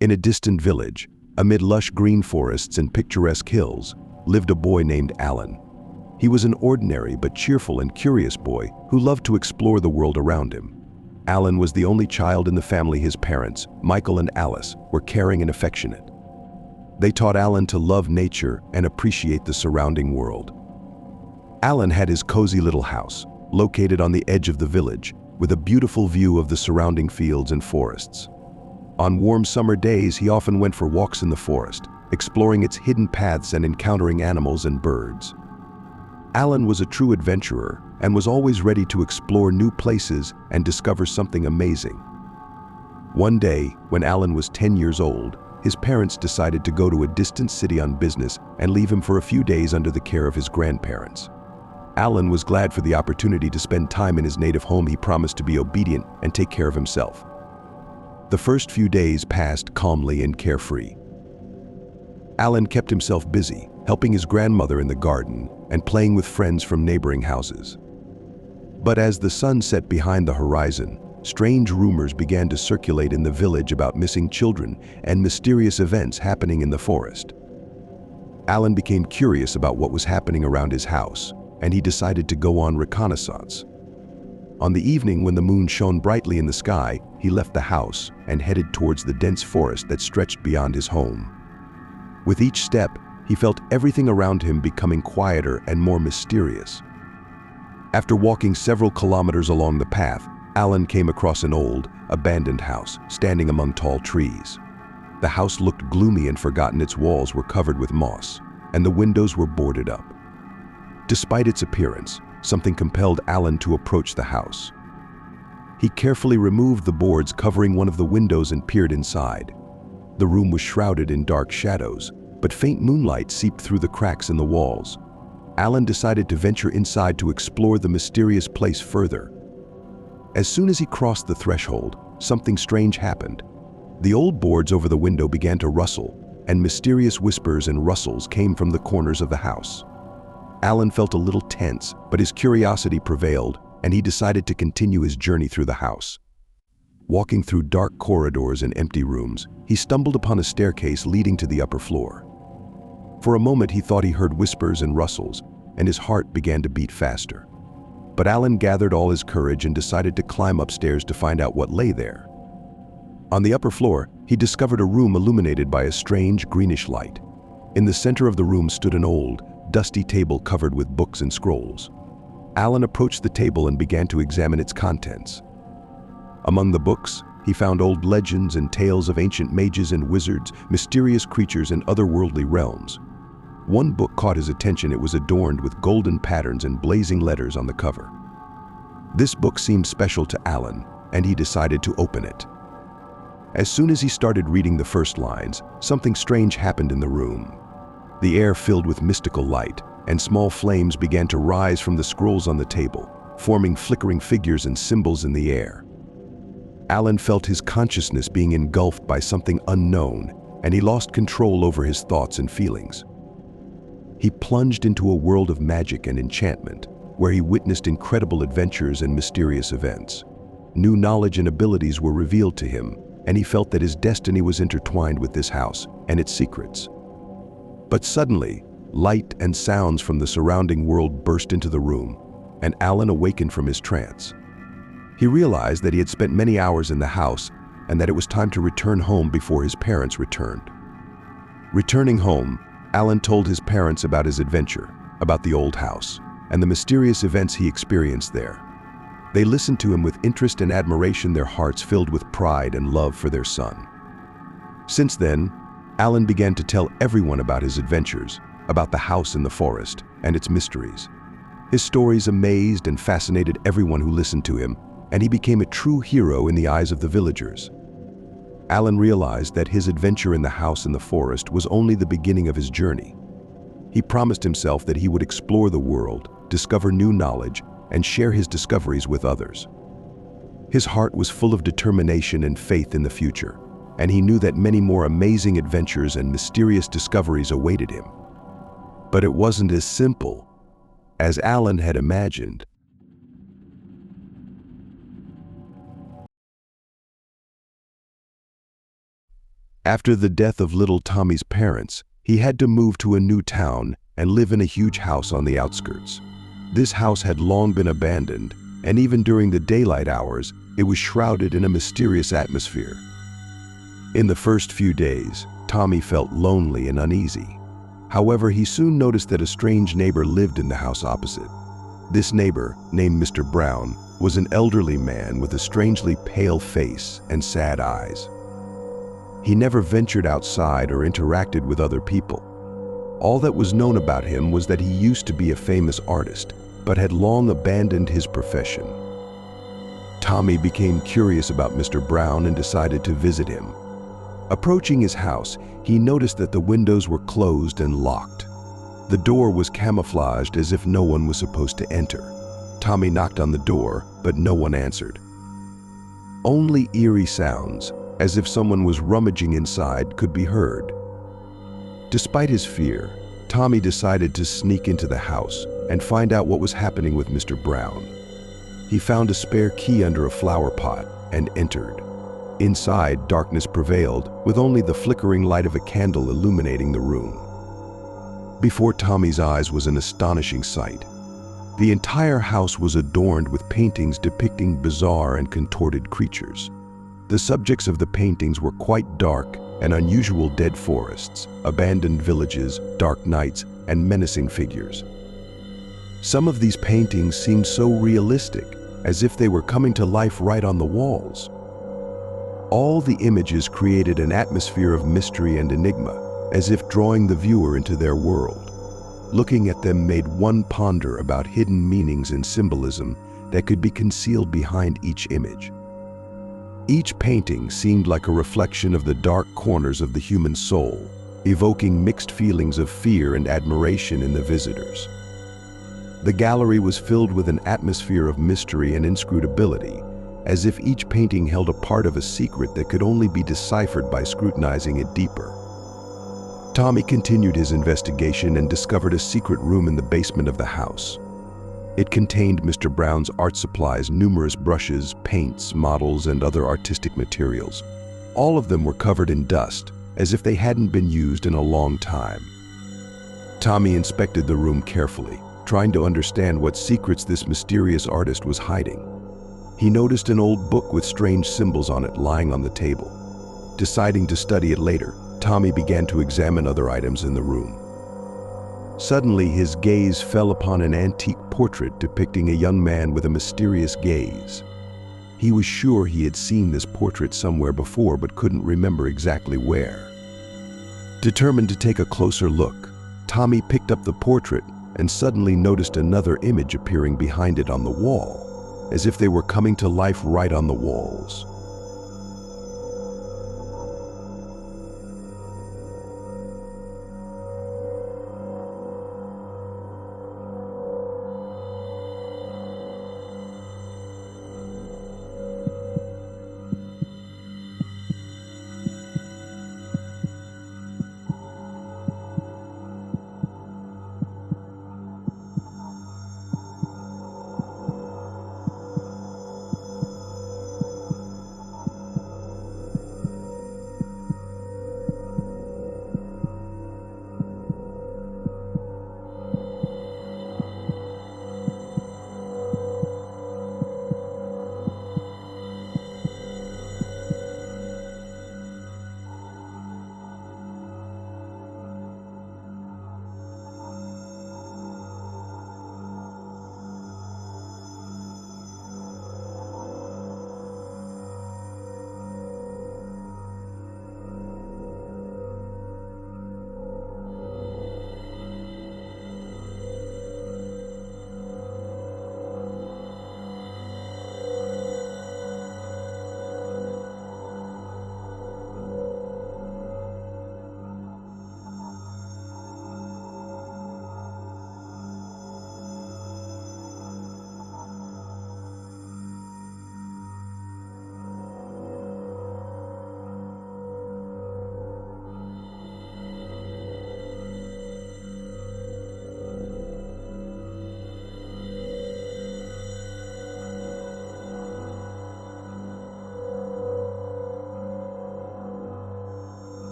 In a distant village, amid lush green forests and picturesque hills, lived a boy named Alan. He was an ordinary but cheerful and curious boy who loved to explore the world around him. Alan was the only child in the family. His parents, Michael and Alice, were caring and affectionate. They taught Alan to love nature and appreciate the surrounding world. Alan had his cozy little house, located on the edge of the village, with a beautiful view of the surrounding fields and forests. On warm summer days, he often went for walks in the forest, exploring its hidden paths and encountering animals and birds. Alan was a true adventurer and was always ready to explore new places and discover something amazing. One day, when Alan was 10 years old, his parents decided to go to a distant city on business and leave him for a few days under the care of his grandparents. Alan was glad for the opportunity to spend time in his native home. He promised to be obedient and take care of himself. The first few days passed calmly and carefree. Alan kept himself busy, helping his grandmother in the garden and playing with friends from neighboring houses. But as the sun set behind the horizon, strange rumors began to circulate in the village about missing children and mysterious events happening in the forest. Alan became curious about what was happening around his house, and he decided to go on reconnaissance. On the evening when the moon shone brightly in the sky, he left the house and headed towards the dense forest that stretched beyond his home. With each step, he felt everything around him becoming quieter and more mysterious. After walking several kilometers along the path, Alan came across an old, abandoned house standing among tall trees. The house looked gloomy and forgotten. Its walls were covered with moss, and the windows were boarded up. Despite its appearance, something compelled Alan to approach the house. He carefully removed the boards covering one of the windows and peered inside. The room was shrouded in dark shadows, but faint moonlight seeped through the cracks in the walls. Alan decided to venture inside to explore the mysterious place further. As soon as he crossed the threshold, something strange happened. The old boards over the window began to rustle, and mysterious whispers and rustles came from the corners of the house. Alan felt a little tense, but his curiosity prevailed, and he decided to continue his journey through the house. Walking through dark corridors and empty rooms, he stumbled upon a staircase leading to the upper floor. For a moment he thought he heard whispers and rustles, and his heart began to beat faster. But Alan gathered all his courage and decided to climb upstairs to find out what lay there. On the upper floor, he discovered a room illuminated by a strange greenish light. In the center of the room stood an old, dusty table covered with books and scrolls. Alan approached the table and began to examine its contents. Among the books, he found old legends and tales of ancient mages and wizards, mysterious creatures and otherworldly realms. One book caught his attention. It was adorned with golden patterns and blazing letters on the cover. This book seemed special to Alan, and he decided to open it. As soon as he started reading the first lines, something strange happened in the room. The air filled with mystical light, and small flames began to rise from the scrolls on the table, forming flickering figures and symbols in the air. Alan felt his consciousness being engulfed by something unknown, and he lost control over his thoughts and feelings. He plunged into a world of magic and enchantment, where he witnessed incredible adventures and mysterious events. New knowledge and abilities were revealed to him, and he felt that his destiny was intertwined with this house and its secrets. But suddenly, light and sounds from the surrounding world burst into the room, and Alan awakened from his trance. He realized that he had spent many hours in the house and that it was time to return home before his parents returned. Returning home, Alan told his parents about his adventure, about the old house, and the mysterious events he experienced there. They listened to him with interest and admiration, their hearts filled with pride and love for their son. Since then, Alan began to tell everyone about his adventures, about the house in the forest and its mysteries. His stories amazed and fascinated everyone who listened to him, and he became a true hero in the eyes of the villagers. Alan realized that his adventure in the house in the forest was only the beginning of his journey. He promised himself that he would explore the world, discover new knowledge, and share his discoveries with others. His heart was full of determination and faith in the future, and he knew that many more amazing adventures and mysterious discoveries awaited him. But it wasn't as simple as Alan had imagined. After the death of little Tommy's parents, he had to move to a new town and live in a huge house on the outskirts. This house had long been abandoned, and even during the daylight hours, it was shrouded in a mysterious atmosphere. In the first few days, Tommy felt lonely and uneasy. However, he soon noticed that a strange neighbor lived in the house opposite. This neighbor, named Mr. Brown, was an elderly man with a strangely pale face and sad eyes. He never ventured outside or interacted with other people. All that was known about him was that he used to be a famous artist, but had long abandoned his profession. Tommy became curious about Mr. Brown and decided to visit him. Approaching his house, he noticed that the windows were closed and locked. The door was camouflaged as if no one was supposed to enter. Tommy knocked on the door, but no one answered. Only eerie sounds, as if someone was rummaging inside, could be heard. Despite his fear, Tommy decided to sneak into the house and find out what was happening with Mr. Brown. He found a spare key under a flower pot and entered. Inside, darkness prevailed, with only the flickering light of a candle illuminating the room. Before Tommy's eyes was an astonishing sight. The entire house was adorned with paintings depicting bizarre and contorted creatures. The subjects of the paintings were quite dark and unusual: dead forests, abandoned villages, dark nights, and menacing figures. Some of these paintings seemed so realistic, as if they were coming to life right on the walls. All the images created an atmosphere of mystery and enigma, as if drawing the viewer into their world. Looking at them made one ponder about hidden meanings and symbolism that could be concealed behind each image. Each painting seemed like a reflection of the dark corners of the human soul, evoking mixed feelings of fear and admiration in the visitors. The gallery was filled with an atmosphere of mystery and inscrutability, as if each painting held a part of a secret that could only be deciphered by scrutinizing it deeper. Tommy continued his investigation and discovered a secret room in the basement of the house. It contained Mr. Brown's art supplies, numerous brushes, paints, models, and other artistic materials. All of them were covered in dust, as if they hadn't been used in a long time. Tommy inspected the room carefully, trying to understand what secrets this mysterious artist was hiding. He noticed an old book with strange symbols on it lying on the table. Deciding to study it later, Tommy began to examine other items in the room. Suddenly, his gaze fell upon an antique portrait depicting a young man with a mysterious gaze. He was sure he had seen this portrait somewhere before, but couldn't remember exactly where. Determined to take a closer look, Tommy picked up the portrait and suddenly noticed another image appearing behind it on the wall, as if they were coming to life right on the walls.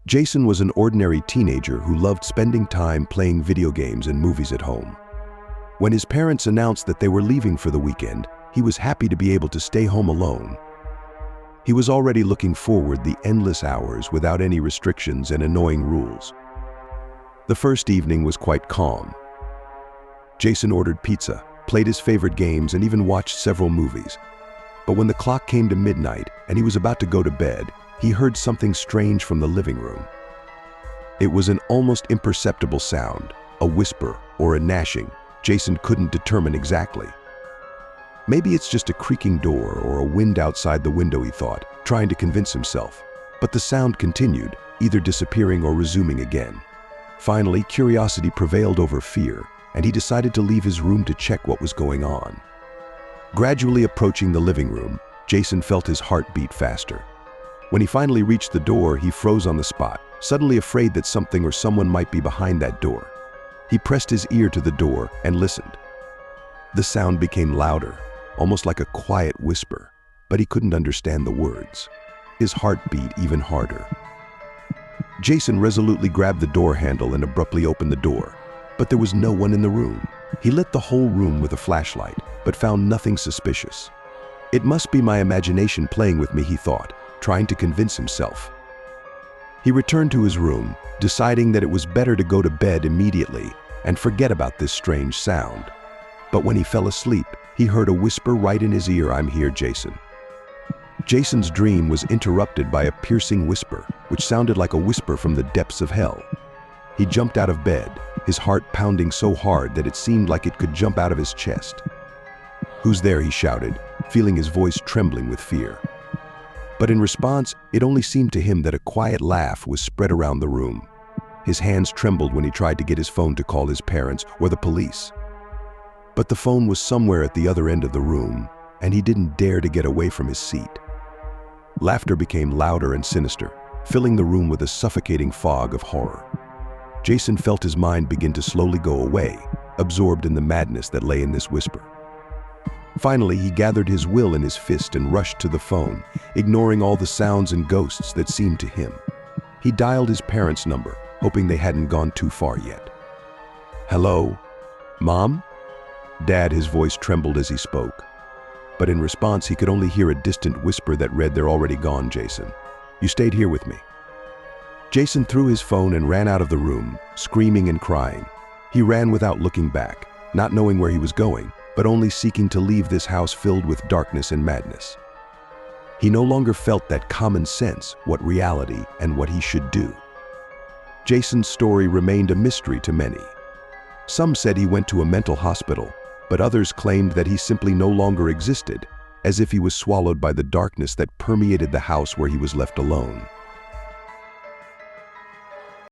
Jason was an ordinary teenager who loved spending time playing video games and movies at home. When his parents announced that they were leaving for the weekend, he was happy to be able to stay home alone. He was already looking forward the endless hours without any restrictions and annoying rules. The first evening was quite calm. Jason ordered pizza, played his favorite games, and even watched several movies. But when the clock came to midnight and he was about to go to bed, he heard something strange from the living room. It was an almost imperceptible sound, a whisper or a gnashing. Jason couldn't determine exactly. Maybe it's just a creaking door or a wind outside the window, he thought, trying to convince himself. But the sound continued, either disappearing or resuming again. Finally, curiosity prevailed over fear, and he decided to leave his room to check what was going on. Gradually approaching the living room, Jason felt his heart beat faster. When he finally reached the door, he froze on the spot, suddenly afraid that something or someone might be behind that door. He pressed his ear to the door and listened. The sound became louder, almost like a quiet whisper, but he couldn't understand the words. His heart beat even harder. Jason resolutely grabbed the door handle and abruptly opened the door, but there was no one in the room. He lit the whole room with a flashlight, but found nothing suspicious. It must be my imagination playing with me, he thought, trying to convince himself. He returned to his room, deciding that it was better to go to bed immediately and forget about this strange sound. But when he fell asleep, he heard a whisper right in his ear, "I'm here, Jason." Jason's dream was interrupted by a piercing whisper, which sounded like a whisper from the depths of hell. He jumped out of bed, his heart pounding so hard that it seemed like it could jump out of his chest. "Who's there?" he shouted, feeling his voice trembling with fear. But in response, it only seemed to him that a quiet laugh was spread around the room. His hands trembled when he tried to get his phone to call his parents or the police. But the phone was somewhere at the other end of the room, and he didn't dare to get away from his seat. Laughter became louder and sinister, filling the room with a suffocating fog of horror. Jason felt his mind begin to slowly go away, absorbed in the madness that lay in this whisper. Finally, he gathered his will in his fist and rushed to the phone, ignoring all the sounds and ghosts that seemed to him. He dialed his parents' number, hoping they hadn't gone too far yet. "Hello? Mom?" "Dad," his voice trembled as he spoke. But in response, he could only hear a distant whisper that read, "They're already gone, Jason. You stayed here with me." Jason threw his phone and ran out of the room, screaming and crying. He ran without looking back, not knowing where he was going, but only seeking to leave this house filled with darkness and madness. He no longer felt that common sense, what reality and what he should do. Jason's story remained a mystery to many. Some said he went to a mental hospital, but others claimed that he simply no longer existed, as if he was swallowed by the darkness that permeated the house where he was left alone.